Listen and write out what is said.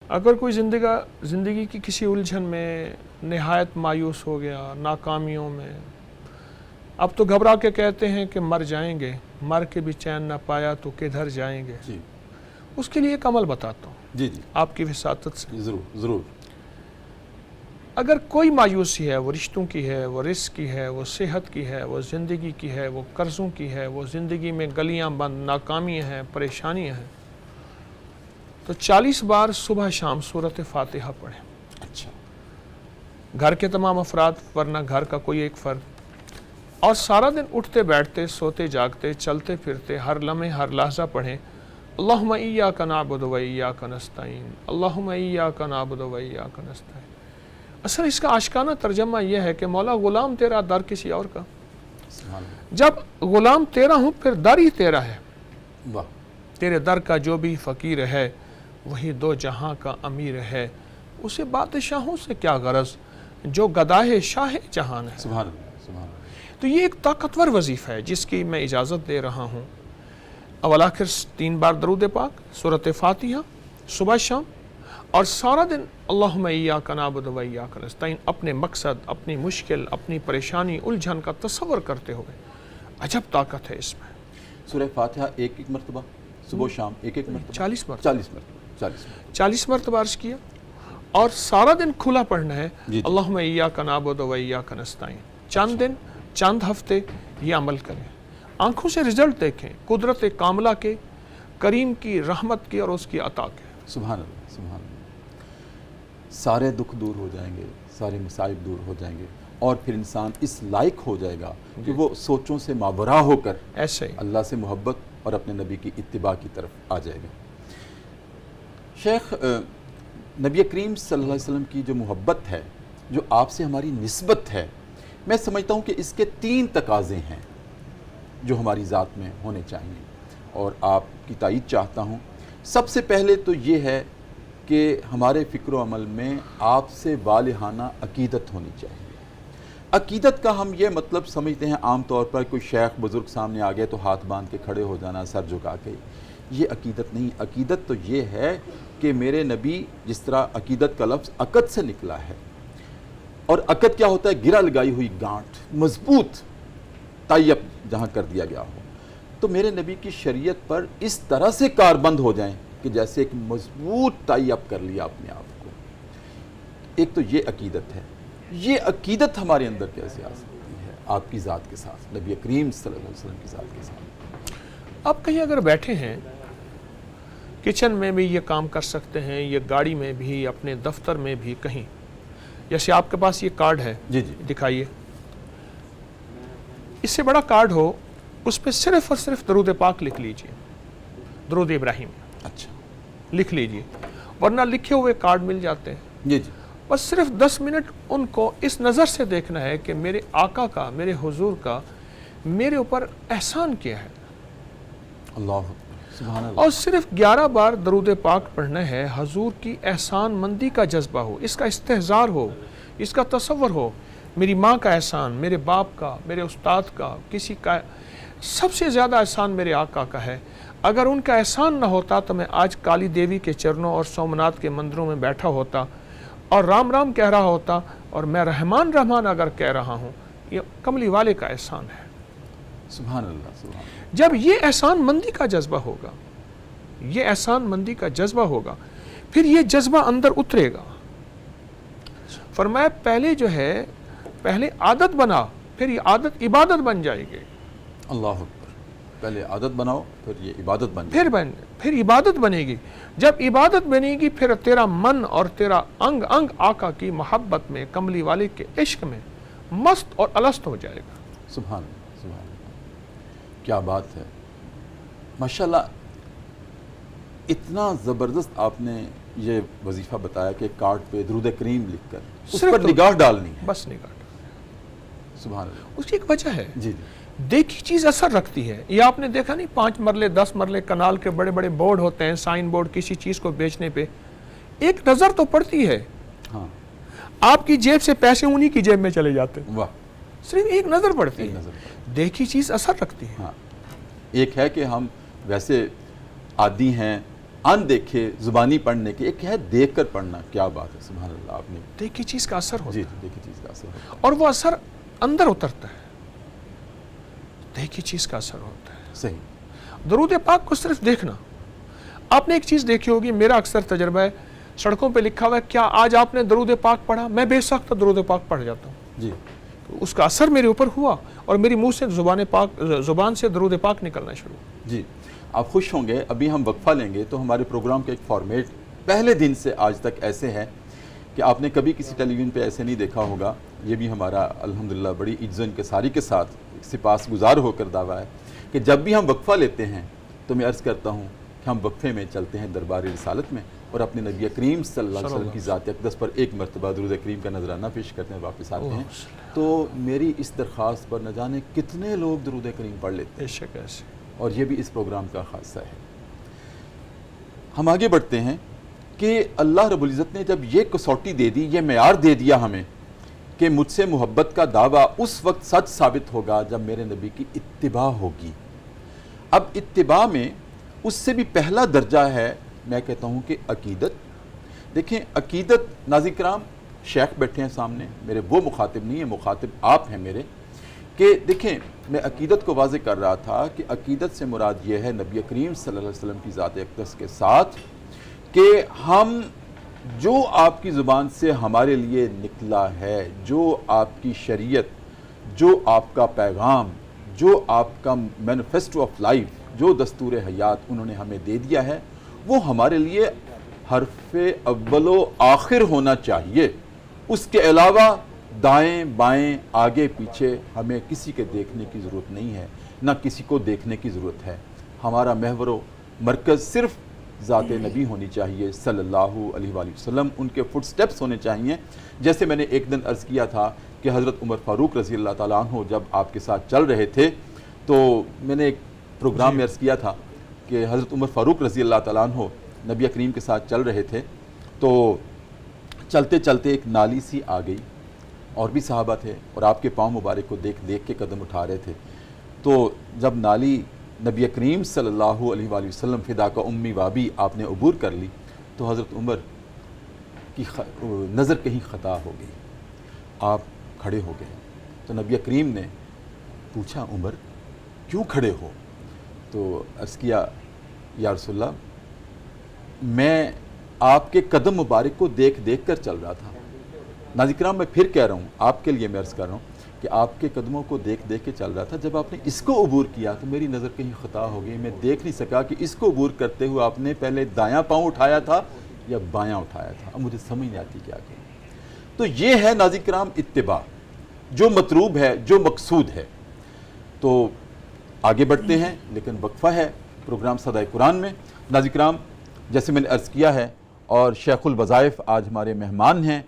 اگر کوئی زندگی کی کسی الجھن میں نہایت مایوس ہو گیا، ناکامیوں میں، اب تو گھبرا کے کہتے ہیں کہ مر جائیں گے، مر کے بھی چین نہ پایا تو کدھر جائیں گے، جی اس کے لیے ایک عمل بتاتا ہوں جی جی آپ کی وساطت سے۔ ضرور ضرور۔ اگر کوئی مایوسی ہے، وہ رشتوں کی ہے، وہ رزق کی ہے، وہ صحت کی ہے، وہ زندگی کی ہے، وہ قرضوں کی ہے، وہ زندگی میں گلیاں بند ناکامیاں ہیں، پریشانیاں ہیں، تو 40 بار صبح شام سورۃ فاتحہ پڑھیں۔ اچھا، گھر کے تمام افراد ورنہ گھر کا کوئی ایک فرد، اور سارا دن اٹھتے بیٹھتے سوتے جاگتے چلتے پھرتے ہر لمحے ہر لحظہ پڑھیں اللہم ایاک نعبد و ایاک نستعین، اللہم ایاک نعبد و ایاک نستعین۔ اصل اس کا عاشقانہ ترجمہ یہ ہے کہ مولا غلام تیرا در کسی اور کا، سبحان اللہ، جب غلام تیرا ہوں پھر در ہی تیرا ہے۔ واہ، تیرے در کا جو بھی فقیر ہے وہی دو جہاں کا امیر ہے، اسے بادشاہوں سے کیا غرض جو گداہ شاہ جہان ہے۔ سبحان اللہ، سبحان اللہ۔ تو یہ ایک طاقتور وظیفہ ہے جس کی میں اجازت دے رہا ہوں۔ اول آخر 3 بار درود پاک، سورۃ فاتحہ، صبح شام، اور سارا دن اللہم ایاک نعبد و ایاک نستعین، اپنے مقصد، اپنی مشکل، اپنی پریشانی، الجھن کا تصور کرتے ہوئے۔ عجب طاقت ہے اس میں۔ سورہ فاتحہ ایک ایک مرتبہ، صبح و شام ایک ایک مرتبہ، 40 مرتبہ، 40 مرتبہ، 40 مرتبہ، 40 مرتبہ عرض کیا، اور سارا دن کھلا پڑھنا ہے جی۔ اللہم ایاک نعبد و ایاک نستعین۔ چند دن، چند ہفتے یہ عمل کریں، آنکھوں سے رزلٹ دیکھیں، قدرت کاملہ کے، کریم کی رحمت کی اور اس کی عطا کے۔ سبحان اللہ، سبحان اللہ۔ سارے دکھ دور ہو جائیں گے، سارے مصائب دور ہو جائیں گے، اور پھر انسان اس لائق ہو جائے گا کہ وہ سوچوں سے ماورا ہو کر ایسے ہی اللہ سے محبت اور اپنے نبی کی اتباع کی طرف آ جائے گا۔ شیخ، نبی کریم صلی اللہ علیہ وسلم کی جو محبت ہے، جو آپ سے ہماری نسبت ہے، میں سمجھتا ہوں کہ اس کے 3 تقاضے ہیں جو ہماری ذات میں ہونے چاہیے، اور آپ کی تائید چاہتا ہوں۔ سب سے پہلے تو یہ ہے کہ ہمارے فکر و عمل میں آپ سے والہانہ عقیدت ہونی چاہیے۔ عقیدت کا ہم یہ مطلب سمجھتے ہیں عام طور پر کوئی شیخ بزرگ سامنے آ گئے تو ہاتھ باندھ کے کھڑے ہو جانا، سر جھکا کے، یہ عقیدت نہیں۔ عقیدت تو یہ ہے کہ میرے نبی، جس طرح عقیدت کا لفظ عقد سے نکلا ہے، اور عقد کیا ہوتا ہے؟ گرہ لگائی ہوئی گانٹھ، مضبوط طیب جہاں کر دیا گیا ہو، تو میرے نبی کی شریعت پر اس طرح سے کاربند ہو جائیں کہ جیسے ایک مضبوط طیب کر لیا اپنے آپ کو۔ ایک تو یہ عقیدت ہے۔ یہ عقیدت ہمارے اندر کیسے آ سکتی ہے آپ کی ذات کے ساتھ، نبی کریم صلی اللہ علیہ وسلم کی ذات کے ساتھ؟ آپ کہیں اگر بیٹھے ہیں، کچن میں بھی یہ کام کر سکتے ہیں، یہ گاڑی میں بھی، اپنے دفتر میں بھی، کہیں، جیسے آپ کے پاس یہ کارڈ ہے، جی جی، دکھائیے، اس سے بڑا کارڈ ہو، اس پہ صرف اور صرف درود پاک لکھ لیجئے، درود ابراہیم اچھا، لکھ لیجئے، ورنہ لکھے ہوئے کارڈ مل جاتے ہیں۔ جی جی، بس صرف 10 منٹ ان کو اس نظر سے دیکھنا ہے کہ میرے آقا کا، میرے حضور کا میرے اوپر احسان کیا ہے، اللہ سبحان اللہ، اور صرف 11 بار درود پاک پڑھنا ہے۔ حضور کی احسان مندی کا جذبہ ہو، اس کا استحضار ہو، اس کا تصور ہو، میری ماں کا احسان، میرے باپ کا، میرے استاد کا، کسی کا، سب سے زیادہ احسان میرے آقا کا ہے۔ اگر ان کا احسان نہ ہوتا تو میں آج کالی دیوی کے چرنوں اور سومناتھ کے مندروں میں بیٹھا ہوتا اور رام رام کہہ رہا ہوتا، اور میں رحمان رحمان اگر کہہ رہا ہوں، یہ کملی والے کا احسان ہے۔ سبحان اللہ، سبحان اللہ۔ جب یہ احسان مندی کا جذبہ ہوگا، یہ احسان مندی کا جذبہ ہوگا، پھر یہ جذبہ اندر اترے گا۔ فرمایا پہلے جو ہے، پہلے عادت بنا، پھر یہ عادت عبادت بن جائے گی۔ اللہ اکبر، پہلے عادت بناؤ، پھر یہ عبادت بن جائے۔ پھر عبادت بنے گی۔ جب عبادت بنے گی، پھر تیرا من اور تیرا انگ انگ آقا کی محبت میں، کملی والے کے عشق میں مست اور الست ہو جائے گا۔ سبحان اللہ، سبحان اللہ، کیا بات ہے، ماشاءاللہ۔ اتنا زبردست آپ نے یہ وظیفہ بتایا کہ کارڈ پہ درود کریم لکھ کر اس صرف پر نگاہ ڈالنی ہے۔ بس نگاہ، سبحان اللہ، اس کی ایک وجہ ہے، جی جی، دیکھی چیز اثر رکھتی ہے۔ یہ آپ نے دیکھا نہیں، 5 مرلے 10 مرلے کنال کے بڑے بڑے بورڈ ہوتے ہیں، سائن بورڈ کسی چیز کو بیچنے پہ، ایک نظر تو پڑتی ہے، ہاں، آپ کی جیب سے پیسے انہی کی جیب میں چلے جاتے ہیں، واہ، صرف ایک نظر پڑتی ایک ہے، نظر، دیکھی چیز اثر رکھتی ہے۔ ہاں۔ ایک ہے کہ ہم ویسے عادی ہیں ان دیکھے زبانی پڑھنے کے، ایک ہے دیکھ کر پڑھنا. کیا بات ہے، سبحان اللہ. آپ نے دیکھی چیز کا اثر ہوتا جی ہے دیکھی چیز کا اثر ہوتا اور وہ اثر اندر اترتا ہے. دیکھی چیز کا اثر ہوتا ہے. ہے. صحیح. درود پاک کو صرف دیکھنا. آپ نے ایک چیز دیکھی ہوگی، میرا اکثر تجربہ ہے، سڑکوں پہ لکھا ہوا ہے کیا آج آپ نے درود پاک پڑھا، میں بے سخت درود پاک پڑھ جاتا ہوں. جی اس کا اثر میرے اوپر ہوا اور میری منہ سے زبان سے درود پاک نکلنا شروع. جی آپ خوش ہوں گے. ابھی ہم وقفہ لیں گے تو ہمارے پروگرام کا ایک فارمیٹ پہلے دن سے آج تک ایسے ہے کہ آپ نے کبھی کسی ٹیلی ویژن پہ ایسے نہیں دیکھا ہوگا. یہ بھی ہمارا الحمدللہ بڑی عزت و انکساری کے ساتھ سپاس گزار ہو کر دعویٰ ہے کہ جب بھی ہم وقفہ لیتے ہیں تو میں عرض کرتا ہوں کہ ہم وقفے میں چلتے ہیں دربار رسالت میں اور اپنے نبی کریم صلی اللہ علیہ وسلم کی ذات اقدس پر ایک مرتبہ درود کریم کا نذرانہ پیش کرتے ہیں، واپس آتے ہیں. تو میری اس درخواست پر نہ جانے کتنے لوگ درود کریم پڑھ لیتے ہیں، بے شک ایسے. اور یہ بھی اس پروگرام کا خاصہ ہے. ہم آگے بڑھتے ہیں کہ اللہ رب العزت نے جب یہ کسوٹی دے دی، یہ معیار دے دیا ہمیں کہ مجھ سے محبت کا دعویٰ اس وقت سچ ثابت ہوگا جب میرے نبی کی اتباع ہوگی. اب اتباع میں اس سے بھی پہلا درجہ ہے، میں کہتا ہوں کہ عقیدت. دیکھیں عقیدت، ناظرین کرام شیخ بیٹھے ہیں سامنے میرے، وہ مخاطب نہیں ہے، مخاطب آپ ہیں میرے، کہ دیکھیں میں عقیدت کو واضح کر رہا تھا کہ عقیدت سے مراد یہ ہے نبی کریم صلی اللہ علیہ وسلم کی ذات اقدس کے ساتھ کہ ہم جو آپ کی زبان سے ہمارے لیے نکلا ہے، جو آپ کی شریعت، جو آپ کا پیغام، جو آپ کا مینیفیسٹو آف لائف، جو دستور حیات انہوں نے ہمیں دے دیا ہے، وہ ہمارے لیے حرف اول و آخر ہونا چاہیے. اس کے علاوہ دائیں بائیں آگے پیچھے ہمیں کسی کے دیکھنے کی ضرورت نہیں ہے، نہ کسی کو دیکھنے کی ضرورت ہے. ہمارا محور و مرکز صرف ذات نبی ہونی چاہیے صلی اللہ علیہ وآلہ وسلم. ان کے فٹ سٹیپس ہونے چاہیے. جیسے میں نے ایک دن عرض کیا تھا کہ حضرت عمر فاروق رضی اللہ تعالیٰ عنہ جب آپ کے ساتھ چل رہے تھے تو میں نے ایک پروگرام میں عرض کیا تھا کہ حضرت عمر فاروق رضی اللہ تعالیٰ عنہ نبی کریم کے ساتھ چل رہے تھے تو چلتے چلتے ایک نالی سی آ گئی، اور بھی صحابہ تھے اور آپ کے پاؤں مبارک کو دیکھ دیکھ کے قدم اٹھا رہے تھے. تو جب نالی نبی کریم صلی اللہ علیہ وآلہ وسلم فدا کا امی وابی آپ نے عبور کر لی تو حضرت عمر کی نظر کہیں خطا ہو گئی. آپ کھڑے ہو گئے تو نبی کریم نے پوچھا عمر کیوں کھڑے ہو؟ تو عرض کیا یا رسول اللہ میں آپ کے قدم مبارک کو دیکھ دیکھ کر چل رہا تھا. ناظرین کرام میں پھر کہہ رہا ہوں، آپ کے لیے میں عرض کر رہا ہوں کہ آپ کے قدموں کو دیکھ دیکھ کے چل رہا تھا. جب آپ نے اس کو عبور کیا تو میری نظر کہیں خطا ہو گئی، میں دیکھ نہیں سکا کہ اس کو عبور کرتے ہوئے آپ نے پہلے دایاں پاؤں اٹھایا تھا یا بایاں اٹھایا تھا. اب مجھے سمجھ نہیں آتی کیا کہ. تو یہ ہے ناظرین کرام اتباع، جو مطلوب ہے، جو مقصود ہے. تو آگے بڑھتے ہیں لیکن وقفہ ہے پروگرام صدائے قرآن میں. ناظرین کرام جیسے میں نے عرض کیا ہے اور شیخ الوظائف آج ہمارے مہمان ہیں